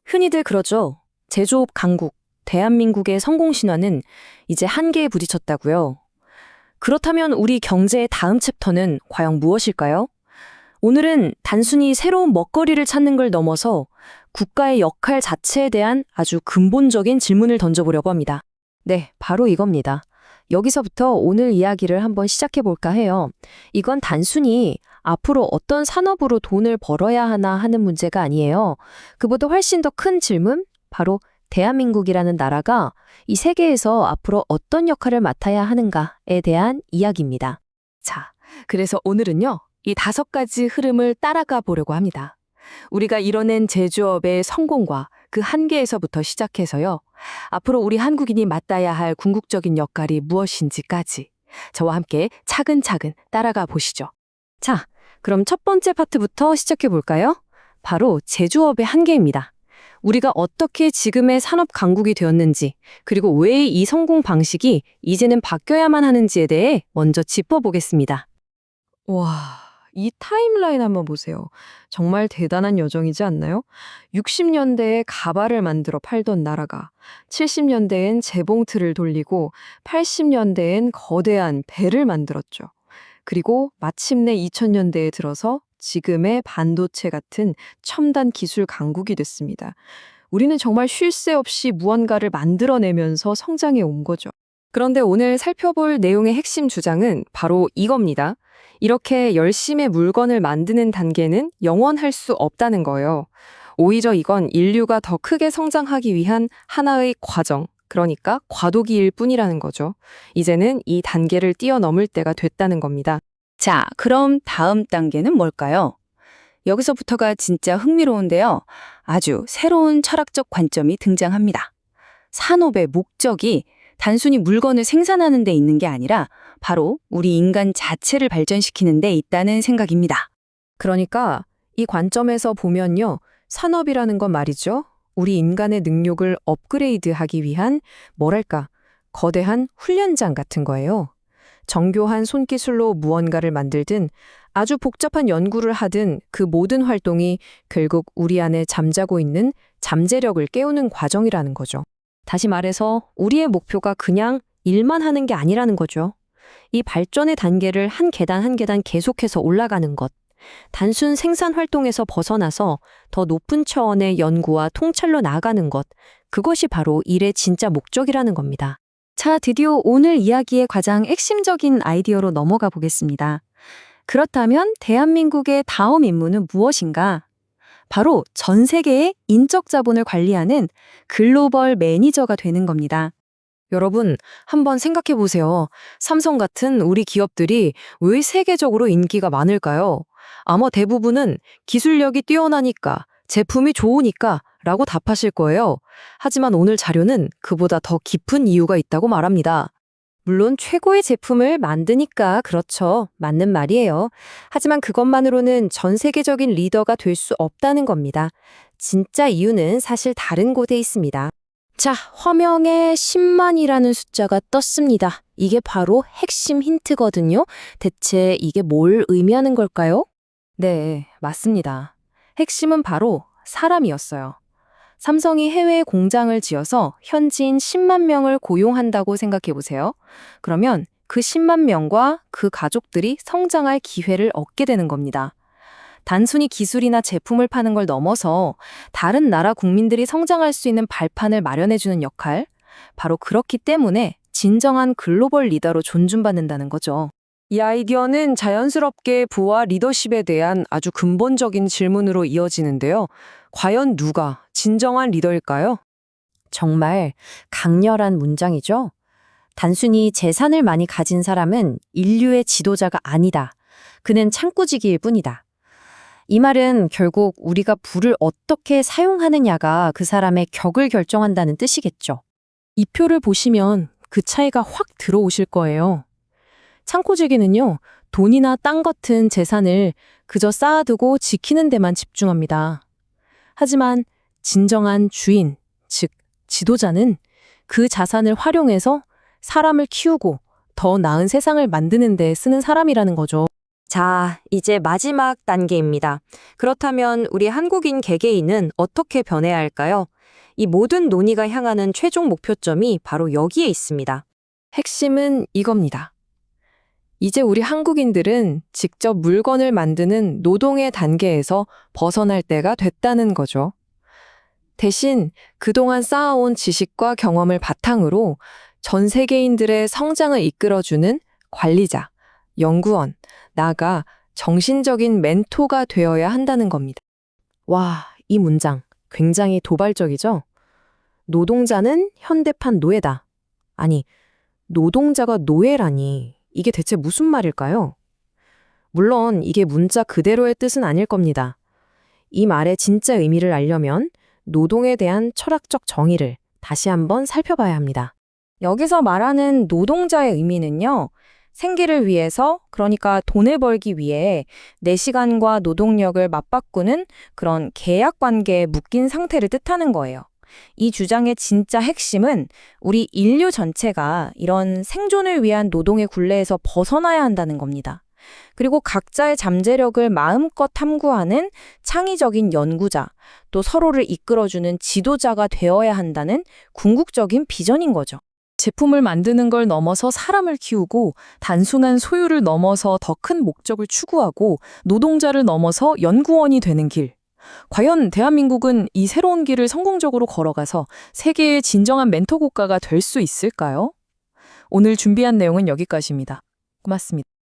흔히들 그러죠. 제조업 강국, 대한민국의 성공 신화는 이제 한계에 부딪혔다고요. 그렇다면 우리 경제의 다음 챕터는 과연 무엇일까요? 오늘은 단순히 새로운 먹거리를 찾는 걸 넘어서 국가의 역할 자체에 대한 아주 근본적인 질문을 던져보려고 합니다. 네, 바로 이겁니다. 여기서부터 오늘 이야기를 한번 시작해 볼까 해요. 이건 단순히 앞으로 어떤 산업으로 돈을 벌어야 하나 하는 문제가 아니에요. 그보다 훨씬 더 큰 질문? 바로 대한민국이라는 나라가 이 세계에서 앞으로 어떤 역할을 맡아야 하는가에 대한 이야기입니다. 자, 그래서 오늘은요, 이 5가지 흐름을 따라가 보려고 합니다. 우리가 이뤄낸 제조업의 성공과 그 한계에서부터 시작해서요, 앞으로 우리 한국인이 맡아야 할 궁극적인 역할이 무엇인지까지 저와 함께 차근차근 따라가 보시죠. 자, 그럼 첫 번째 파트부터 시작해 볼까요? 바로 제조업의 한계입니다. 우리가 어떻게 지금의 산업 강국이 되었는지, 그리고 왜 이 성공 방식이 이제는 바뀌어야만 하는지에 대해 먼저 짚어보겠습니다. 와, 이 타임라인 한번 보세요. 정말 대단한 여정이지 않나요? 60년대에 가발을 만들어 팔던 나라가 70년대엔 재봉틀을 돌리고 80년대엔 거대한 배를 만들었죠. 그리고 마침내 2000년대에 들어서 지금의 반도체 같은 첨단 기술 강국이 됐습니다. 우리는 정말 쉴 새 없이 무언가를 만들어내면서 성장해 온 거죠. 그런데 오늘 살펴볼 내용의 핵심 주장은 바로 이겁니다. 이렇게 열심히 물건을 만드는 단계는 영원할 수 없다는 거예요. 오히려 이건 인류가 더 크게 성장하기 위한 하나의 과정, 그러니까 과도기일 뿐이라는 거죠. 이제는 이 단계를 뛰어넘을 때가 됐다는 겁니다. 자, 그럼 다음 단계는 뭘까요? 여기서부터가 진짜 흥미로운데요. 아주 새로운 철학적 관점이 등장합니다. 산업의 목적이 단순히 물건을 생산하는 데 있는 게 아니라 바로 우리 인간 자체를 발전시키는 데 있다는 생각입니다. 그러니까 이 관점에서 보면요, 산업이라는 건 말이죠, 우리 인간의 능력을 업그레이드하기 위한 뭐랄까, 거대한 훈련장 같은 거예요. 정교한 손기술로 무언가를 만들든 아주 복잡한 연구를 하든 그 모든 활동이 결국 우리 안에 잠자고 있는 잠재력을 깨우는 과정이라는 거죠. 다시 말해서 우리의 목표가 그냥 일만 하는 게 아니라는 거죠. 이 발전의 단계를 한 계단 한 계단 계속해서 올라가는 것. 단순 생산 활동에서 벗어나서 더 높은 차원의 연구와 통찰로 나아가는 것. 그것이 바로 일의 진짜 목적이라는 겁니다. 자, 드디어 오늘 이야기의 가장 핵심적인 아이디어로 넘어가 보겠습니다. 그렇다면 대한민국의 다음 임무는 무엇인가? 바로 전 세계의 인적 자본을 관리하는 글로벌 매니저가 되는 겁니다. 여러분, 한번 생각해 보세요. 삼성 같은 우리 기업들이 왜 세계적으로 인기가 많을까요? 아마 대부분은 기술력이 뛰어나니까, 제품이 좋으니까 라고 답하실 거예요. 하지만 오늘 자료는 그보다 더 깊은 이유가 있다고 말합니다. 물론 최고의 제품을 만드니까 그렇죠. 맞는 말이에요. 하지만 그것만으로는 전 세계적인 리더가 될 수 없다는 겁니다. 진짜 이유는 사실 다른 곳에 있습니다. 자, 화면에 10만이라는 숫자가 떴습니다. 이게 바로 핵심 힌트거든요. 대체 이게 뭘 의미하는 걸까요? 네, 맞습니다. 핵심은 바로 사람이었어요. 삼성이 해외에 공장을 지어서 현지인 10만 명을 고용한다고 생각해 보세요. 그러면 그 10만 명과 그 가족들이 성장할 기회를 얻게 되는 겁니다. 단순히 기술이나 제품을 파는 걸 넘어서 다른 나라 국민들이 성장할 수 있는 발판을 마련해주는 역할, 바로 그렇기 때문에 진정한 글로벌 리더로 존중받는다는 거죠. 이 아이디어는 자연스럽게 부와 리더십에 대한 아주 근본적인 질문으로 이어지는데요. 과연 누가 진정한 리더일까요? 정말 강렬한 문장이죠. 단순히 재산을 많이 가진 사람은 인류의 지도자가 아니다. 그는 창구지기일 뿐이다. 이 말은 결국 우리가 부를 어떻게 사용하느냐가 그 사람의 격을 결정한다는 뜻이겠죠. 이 표를 보시면 그 차이가 확 들어오실 거예요. 창고지기는요, 돈이나 땅 같은 재산을 그저 쌓아두고 지키는 데만 집중합니다. 하지만 진정한 주인, 즉 지도자는 그 자산을 활용해서 사람을 키우고 더 나은 세상을 만드는 데 쓰는 사람이라는 거죠. 자, 이제 마지막 단계입니다. 그렇다면 우리 한국인 개개인은 어떻게 변해야 할까요? 이 모든 논의가 향하는 최종 목표점이 바로 여기에 있습니다. 핵심은 이겁니다. 이제 우리 한국인들은 직접 물건을 만드는 노동의 단계에서 벗어날 때가 됐다는 거죠. 대신 그동안 쌓아온 지식과 경험을 바탕으로 전 세계인들의 성장을 이끌어주는 관리자, 연구원, 나아가 정신적인 멘토가 되어야 한다는 겁니다. 와, 이 문장 굉장히 도발적이죠? 노동자는 현대판 노예다. 아니, 노동자가 노예라니 이게 대체 무슨 말일까요? 물론 이게 문자 그대로의 뜻은 아닐 겁니다. 이 말의 진짜 의미를 알려면 노동에 대한 철학적 정의를 다시 한번 살펴봐야 합니다. 여기서 말하는 노동자의 의미는요, 생계를 위해서, 그러니까 돈을 벌기 위해 내 시간과 노동력을 맞바꾸는 그런 계약 관계에 묶인 상태를 뜻하는 거예요. 이 주장의 진짜 핵심은 우리 인류 전체가 이런 생존을 위한 노동의 굴레에서 벗어나야 한다는 겁니다. 그리고 각자의 잠재력을 마음껏 탐구하는 창의적인 연구자, 또 서로를 이끌어주는 지도자가 되어야 한다는 궁극적인 비전인 거죠. 제품을 만드는 걸 넘어서 사람을 키우고 단순한 소유를 넘어서 더 큰 목적을 추구하고 노동자를 넘어서 연구원이 되는 길. 과연 대한민국은 이 새로운 길을 성공적으로 걸어가서 세계의 진정한 멘토 국가가 될 수 있을까요? 오늘 준비한 내용은 여기까지입니다. 고맙습니다.